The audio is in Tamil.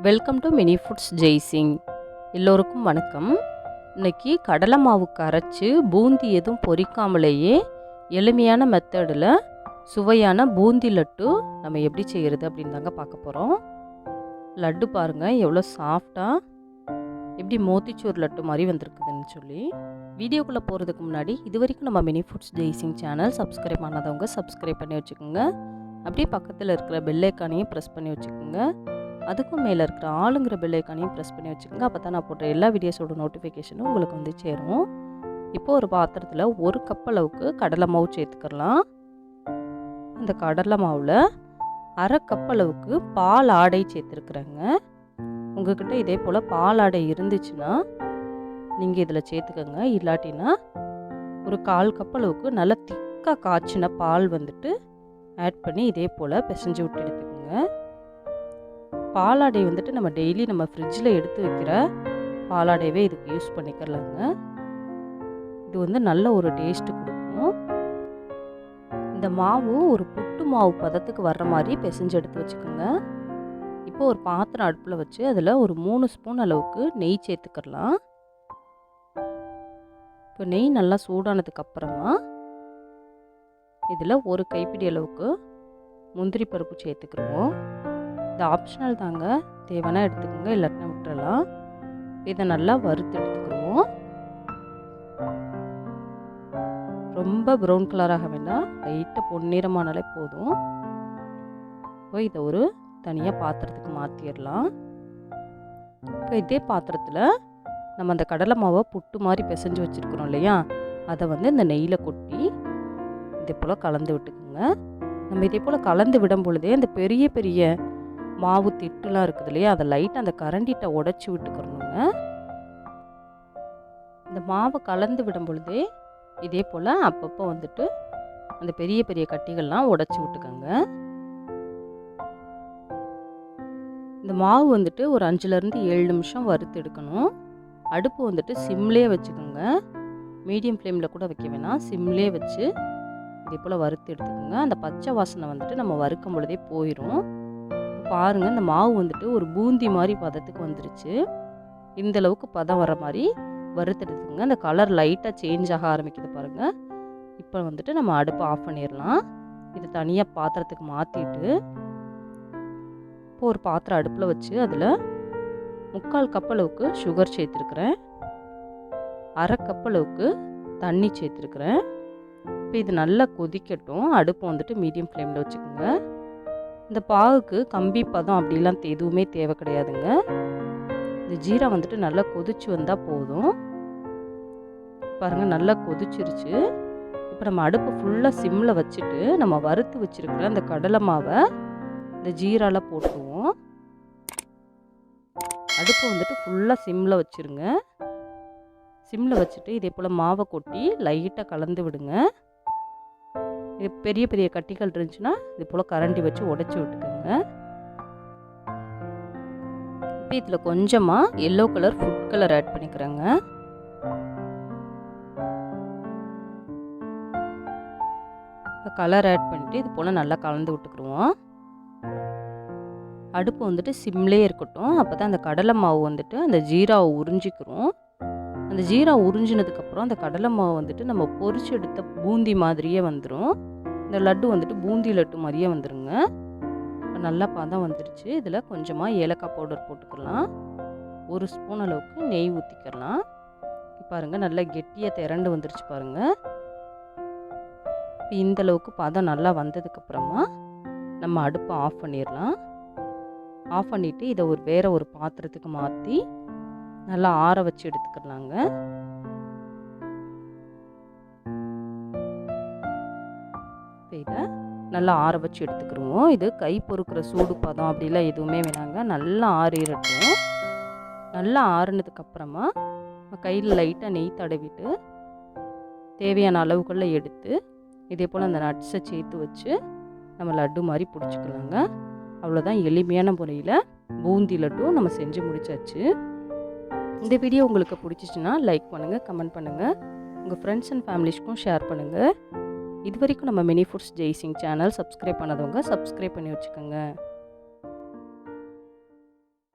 Welcome to mini foods Jaisingh. எல்லோருக்கும் வணக்கம். இன்றைக்கி கடலை மாவுக்கு அரைச்சி பூந்தி எதுவும் பொரிக்காமலேயே எளிமையான மெத்தடில் சுவையான பூந்தி லட்டு நம்ம எப்படி செய்கிறது அப்படின்னு தாங்க பார்க்க போகிறோம். லட்டு பாருங்கள் எவ்வளோ சாஃப்டாக எப்படி மோத்திச்சூர் லட்டு மாதிரி வந்திருக்குதுன்னு சொல்லி. வீடியோக்குள்ளே போகிறதுக்கு முன்னாடி இது வரைக்கும் நம்ம mini foods Jaisingh channel subscribe பண்ணாதவங்க சப்ஸ்கிரைப் பண்ணி வச்சுக்கோங்க. அப்படியே பக்கத்தில் இருக்கிற பெல் ஐக்கானையும் ப்ரெஸ் பண்ணி வச்சுக்கோங்க. அதுக்கும் மேலே இருக்கிற ஆளுங்கிற பெல் ஐக்கானையும் ப்ரெஸ் பண்ணி வச்சுக்கோங்க. அப்போ தான் நான் போட்ட எல்லா வீடியோஸோட நோட்டிஃபிகேஷனும் உங்களுக்கு வந்து சேரும். இப்போது ஒரு பாத்திரத்தில் 1 கப் அளவுக்கு கடலை மாவு சேர்த்துக்கலாம். இந்த கடலை மாவில் 1/2 கப் அளவுக்கு பால் ஆடை சேர்த்துருக்குறேங்க. உங்கள்கிட்ட இதே போல் பால் ஆடை இருந்துச்சுன்னா நீங்கள் இதில் சேர்த்துக்கோங்க. இல்லாட்டினா ஒரு 1/4 கப் அளவுக்கு நல்லா திக்காக காய்ச்சின பால் வந்துட்டு ஆட் பண்ணி இதே போல் பிசைஞ்சு விட்டு எடுத்துக்கோங்க. பாலாடை வந்துட்டு நம்ம டெய்லி நம்ம ஃப்ரிட்ஜில் எடுத்து வைக்கிற பாலாடையவே இதுக்கு யூஸ் பண்ணிக்கலாங்க. இது வந்து நல்ல ஒரு டேஸ்ட்டு கொடுக்கும். இந்த மாவு ஒரு புட்டு மாவு பதத்துக்கு வர்ற மாதிரி பிசைஞ்சு எடுத்து வச்சுக்கோங்க. இப்போ ஒரு பாத்திரம் அடுப்பில் வச்சு அதில் ஒரு 3 ஸ்பூன் அளவுக்கு நெய் சேர்த்துக்கலாம். இப்போ நெய் நல்லா சூடானதுக்கு அப்புறமா இதில் ஒரு கைப்பிடி அளவுக்கு முந்திரி பருப்பு சேர்த்துக்கிடுவோம். இது ஆப்ஷனல் தாங்க, தேவைன்னா எடுத்துக்கோங்க, இல்லாட்டினா விட்டுறலாம். இதை நல்லா வறுத்து எடுத்துக்கிடுவோம். ரொம்ப ப்ரௌன் கலராக வேண்டாம், லைட்டாக பொன்னிறமானாலே போதும். இப்போ இதை ஒரு தனியாக பாத்திரத்துக்கு மாற்றிடலாம். இப்போ இதே பாத்திரத்தில் நம்ம அந்த கடலை மாவை புட்டு மாதிரி பிசைஞ்சு வச்சுருக்கிறோம் இல்லையா, அதை வந்து இந்த நெய்யில் கொட்டி இதே போல் கலந்து விட்டுக்குங்க. நம்ம இதே போல் கலந்து விடும் பொழுதே அந்த பெரிய பெரிய மாவு திட்டுலாம் இருக்குது இல்லையா, அதை லைட்டாக அந்த கரண்டிட்ட உடச்சி விட்டுக்கிறணுங்க. இந்த மாவை கலந்து விடும் பொழுதே இதே போல் அப்பப்போ வந்துட்டு அந்த பெரிய பெரிய கட்டிகள்லாம் உடச்சி விட்டுக்கோங்க. இந்த மாவு வந்துட்டு ஒரு 5லேருந்து 7 நிமிஷம் வறுத்து எடுக்கணும். அடுப்பு வந்துட்டு சிம்லேயே வச்சுக்கோங்க, மீடியம் ஃப்ளேமில் கூட வைக்க வேணாம், சிம்லேயே வச்சு இதே போல் வறுத்து எடுத்துக்கோங்க. அந்த பச்சை வாசனை வந்துட்டு நம்ம வறுக்கும் பொழுதே போயிடும். பாருங்கள், இந்த மாவு வந்துட்டு ஒரு பூந்தி மாதிரி பதத்துக்கு வந்துருச்சு. இந்த அளவுக்கு பதம் வர மாதிரி வறுத்து எடுத்துக்கோங்க. அந்த கலர் லைட்டாக சேஞ்ச் ஆக ஆரம்பிக்குது பாருங்கள். இப்போ வந்துட்டு நம்ம அடுப்பை ஆஃப் பண்ணிடலாம். இது தனியாக பாத்திரத்துக்கு மாற்றிட்டு இப்போ ஒரு பாத்திரம் அடுப்பில் வச்சு அதில் 3/4 கப் அளவுக்கு சுகர் சேர்த்துருக்குறேன், 1/2 கப் அளவுக்கு தண்ணி சேர்த்துருக்குறேன். இப்போ இது நல்லா கொதிக்கட்டும். அடுப்பு வந்துட்டு மீடியம் ஃப்ளேமில் வச்சுக்கோங்க. இந்த பாகுக்கு கம்பி பதம் அப்படிலாம் எதுவுமே தேவை கிடையாதுங்க. இந்த ஜீரா வந்துட்டு நல்லா கொதிச்சு வந்தால் போதும். பாருங்கள், நல்லா கொதிச்சிருச்சு. இப்போ நம்ம அடுப்பு ஃபுல்லாக சிம்மில் வச்சுட்டு நம்ம வறுத்து வச்சுருக்கிற அந்த கடலை மாவை இந்த ஜீராவில் போட்டுருவோம். அடுப்பு வந்துட்டு ஃபுல்லாக சிம்மில் வச்சுருங்க. சிம்மில் வச்சுட்டு இதே போல் மாவை கொட்டி லைட்டாக கலந்து விடுங்க. இது பெரிய பெரிய கட்டிகள் இருந்துச்சுன்னா இது போல் கரண்டி வச்சு உடைச்சி விட்டுக்கோங்க. இப்போ இதில் கொஞ்சமாக yellow colour food colour add பண்ணிக்கிறேங்க. இப்போ கலர் ஆட் பண்ணிவிட்டு இது போல் நல்லா கலந்து விட்டுக்குருவோம். அடுப்பு வந்துட்டு சிம்லேயே இருக்கட்டும். அப்போ தான் அந்த கடலை மாவு வந்துட்டு அந்த ஜீராவை உறிஞ்சிக்கிறோம். அந்த ஜீரா உறிஞ்சினதுக்கப்புறம் அந்த கடலை மாவு வந்துட்டு நம்ம பொரிச்சு எடுத்த பூந்தி மாதிரியே வந்துடும். இந்த லட்டு வந்துட்டு பூந்தி லட்டு மாதிரியே வந்துடுங்க. நல்லா பதம் வந்துடுச்சு. இதில் கொஞ்சமாக ஏலக்காய் பவுடர் போட்டுக்கலாம், 1 ஸ்பூன் அளவுக்கு நெய் ஊற்றிக்கலாம். பாருங்கள், நல்லா கெட்டியாக திரண்டு வந்துருச்சு பாருங்கள். இப்போ இந்த அளவுக்கு பதம் நல்லா வந்ததுக்கப்புறமா நம்ம அடுப்பை ஆஃப் பண்ணிடலாம். ஆஃப் பண்ணிவிட்டு இதை வேறு ஒரு பாத்திரத்துக்கு மாற்றி நல்லா ஆற வச்சு எடுத்துக்கலாங்க. இதை நல்லா ஆற வச்சு எடுத்துக்கிடுவோம். இது கை பொறுக்கிற சூடு பதம் அப்படிலாம் எதுவுமே வேணாங்க, நல்லா ஆறிடட்டும். நல்லா ஆறுனதுக்கப்புறமா கையில் லைட்டாக நெய் தடவிட்டு தேவையான அளவுகளில் எடுத்து இதே போல் அந்த நட்ஸை சேர்த்து வச்சு நம்ம லட்டு மாதிரி பிடிச்சிக்கலாங்க. அவ்வளோதான், எளிமையான முறையில் பூந்தி லட்டு நம்ம செஞ்சு முடிச்சாச்சு. இந்த வீடியோ உங்களுக்கு பிடிச்சிச்சின்னா லைக் பண்ணுங்கள், கமெண்ட் பண்ணுங்கள், உங்கள் ஃப்ரெண்ட்ஸ் அண்ட் ஃபேமிலிஸ்க்கும் ஷேர் பண்ணுங்கள். இது வரைக்கும் நம்ம mini foods Jaisingh channel subscribe பண்ணாதவங்க சப்ஸ்கிரைப் பண்ணி வச்சுக்கோங்க.